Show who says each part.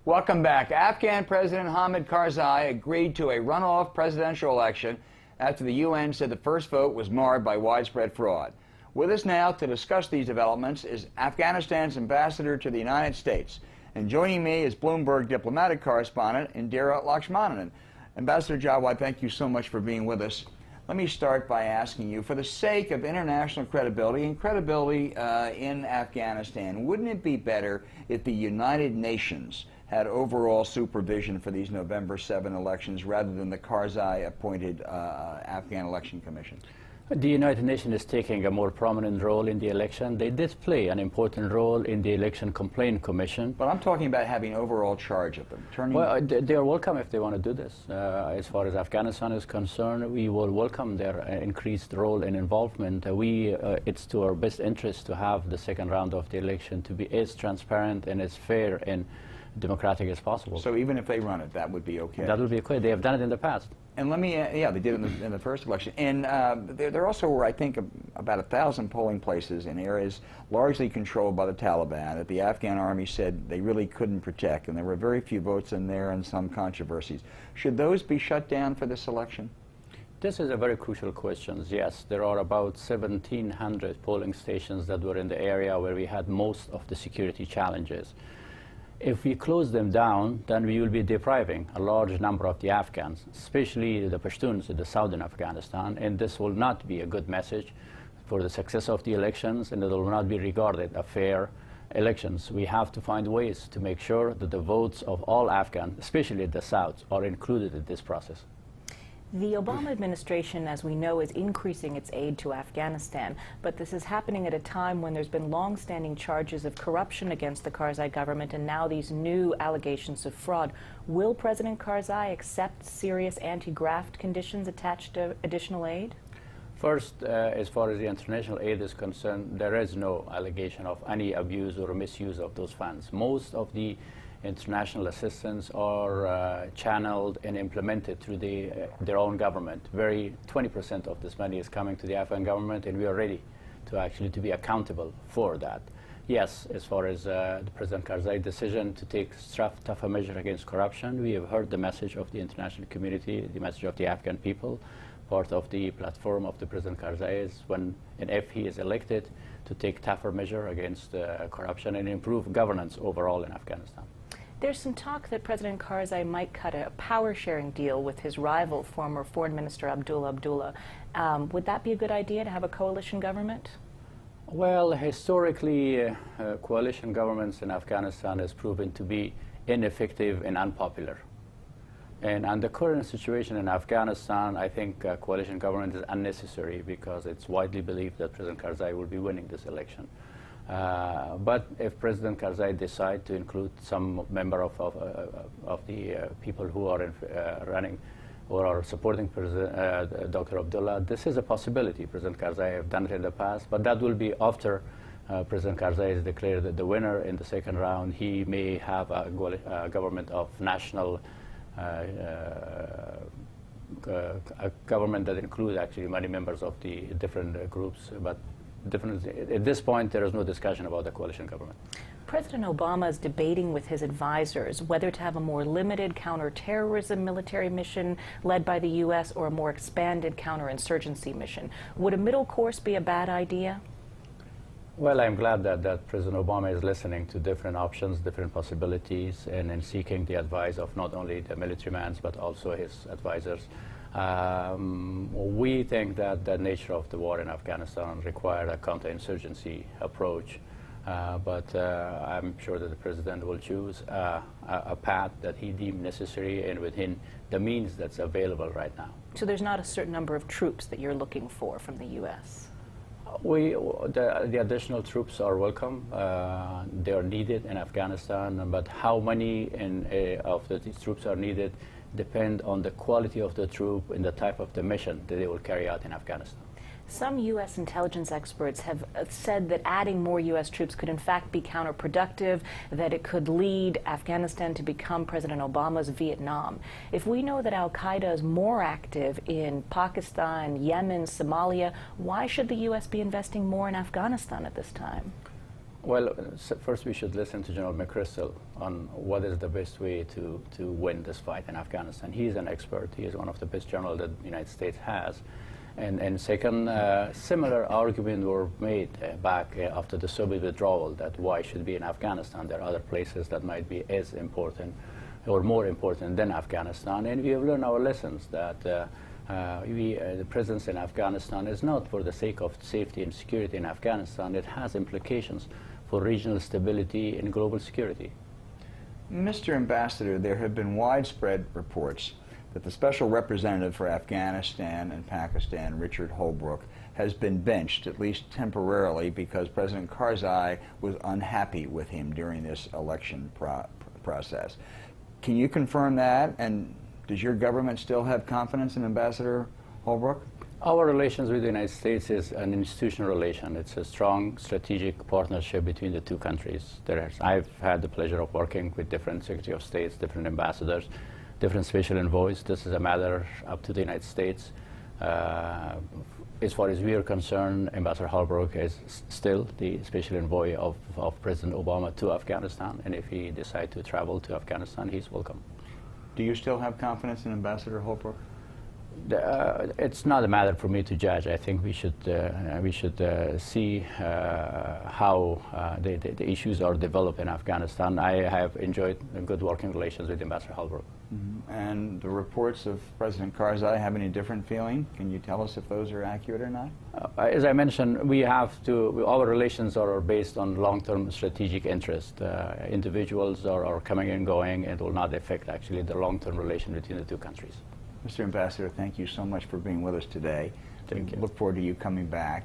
Speaker 1: Welcome back. Afghan President Hamid Karzai agreed to a runoff presidential election after the UN said the first vote was marred by widespread fraud. With us now to discuss these developments is Afghanistan's ambassador to the United States. And joining me is Bloomberg diplomatic correspondent Indira Lakshmanan. Ambassador Jawad, thank you so much for being with us. Let me start by asking you, for the sake of international credibility and credibility in Afghanistan, wouldn't it be better if the United Nations had overall supervision for these November 7 elections rather than the Karzai-appointed Afghan Election Commission?
Speaker 2: The United Nations is taking a more prominent role in the election. They did play an important role in the Election Complaint Commission.
Speaker 1: But I'm talking about having overall charge of them.
Speaker 2: Well, they are welcome if they want to do this. As far as Afghanistan is concerned, we will welcome their increased role and involvement. It's to our best interest to have the second round of the election to be as transparent and as fair and democratic as possible.
Speaker 1: So even if they run it, that would be okay?
Speaker 2: That would be okay. They have done it in the past.
Speaker 1: And let me, yeah, they did it in the first election. And there also were, I think, about 1,000 polling places in areas largely controlled by the Taliban that the Afghan army said they really couldn't protect. And there were very few votes in there and some controversies. Should those be shut down for this election?
Speaker 2: This is a very crucial question. Yes, there are about 1,700 polling stations that were in the area where we had most of the security challenges. If we close them down, then we will be depriving a large number of the Afghans, especially the Pashtuns in the southern Afghanistan, and this will not be a good message for the success of the elections, and it will not be regarded as fair elections. We have to find ways to make sure that the votes of all Afghans, especially the South, are included in this process.
Speaker 3: The Obama administration, as we know, is increasing its aid to Afghanistan, but this is happening at a time when there's been long-standing charges of corruption against the Karzai government and now these new allegations of fraud. Will President Karzai accept serious anti-graft conditions attached to additional aid?
Speaker 2: First, as far as the international aid is concerned, there is no allegation of any abuse or misuse of those funds. Most of the international assistance are channeled and implemented through their own government. 20% of this money is coming to the Afghan government, and we are ready to be accountable for that. Yes, as far as the President Karzai decision to take tougher measure against corruption, we have heard the message of the international community, the message of the Afghan people. Part of the platform of the President Karzai is when and if he is elected to take tougher measure against corruption and improve governance overall in Afghanistan.
Speaker 3: There's some talk that President Karzai might cut a power-sharing deal with his rival, former Foreign Minister Abdullah. Would that be a good idea to have a coalition government?
Speaker 2: Well, historically, coalition governments in Afghanistan has proven to be ineffective and unpopular. And on the current situation in Afghanistan, I think a coalition government is unnecessary because it's widely believed that President Karzai will be winning this election. But if President Karzai decides to include some member of the people who are running or are supporting Dr. Abdullah, this is a possibility. President Karzai have done it in the past, but that will be after President Karzai is declared the winner in the second round. He may have a government of national, a government that includes actually many members of the different groups, but at this point, there is no discussion about the coalition government.
Speaker 3: President Obama is debating with his advisors whether to have a more limited counterterrorism military mission led by the U.S. or a more expanded counterinsurgency mission. Would a middle course be a bad idea?
Speaker 2: Well, I'm glad that President Obama is listening to different options, different possibilities, and in seeking the advice of not only the military men, but also his advisors. We think that the nature of the war in Afghanistan required a counterinsurgency approach, but I'm sure that the President will choose a path that he deemed necessary and within the means that's available right now.
Speaker 3: So there's not a certain number of troops that you're looking for from the U.S.?
Speaker 2: The additional troops are welcome. They are needed in Afghanistan, but how many of these troops are needed depend on the quality of the troop and the type of the mission that they will carry out in Afghanistan.
Speaker 3: Some U.S. intelligence experts have said that adding more U.S. troops could in fact be counterproductive, that it could lead Afghanistan to become President Obama's Vietnam. If we know that al-Qaeda is more active in Pakistan, Yemen, Somalia, why should the U.S. be investing more in Afghanistan at this time?
Speaker 2: Well, first we should listen to General McChrystal on what is the best way to win this fight in Afghanistan. He's an expert. He is one of the best generals that the United States has. And second, similar arguments were made back after the Soviet withdrawal that why should be in Afghanistan. There are other places that might be as important or more important than Afghanistan. And we have learned our lessons that the presence in Afghanistan is not for the sake of safety and security in Afghanistan. It has implications for regional stability and global security.
Speaker 1: Mr. Ambassador, there have been widespread reports that the Special Representative for Afghanistan and Pakistan, Richard Holbrooke, has been benched, at least temporarily, because President Karzai was unhappy with him during this election process. Can you confirm that? And does your government still have confidence in Ambassador Holbrooke?
Speaker 2: Our relations with the United States is an institutional relation. It's a strong strategic partnership between the two countries. I've had the pleasure of working with different Secretary of States, different ambassadors, different special envoys. This is a matter up to the United States. As far as we are concerned, Ambassador Holbrooke is still the special envoy of President Obama to Afghanistan, and if he decides to travel to Afghanistan, he's welcome.
Speaker 1: Do you still have confidence in Ambassador Holbrooke?
Speaker 2: It's not a matter for me to judge. I think we should see how the issues are developed in Afghanistan. I have enjoyed good working relations with Ambassador Holbrooke.
Speaker 1: Mm-hmm. And the reports of President Karzai have any different feeling? Can you tell us if those are accurate or not?
Speaker 2: As I mentioned, our relations are based on long-term strategic interest. Individuals are coming and going, and it will not affect actually the long-term relation between the two countries.
Speaker 1: Mr. Ambassador, thank you so much for being with us today.
Speaker 2: Thank you.
Speaker 1: Look forward to you coming back.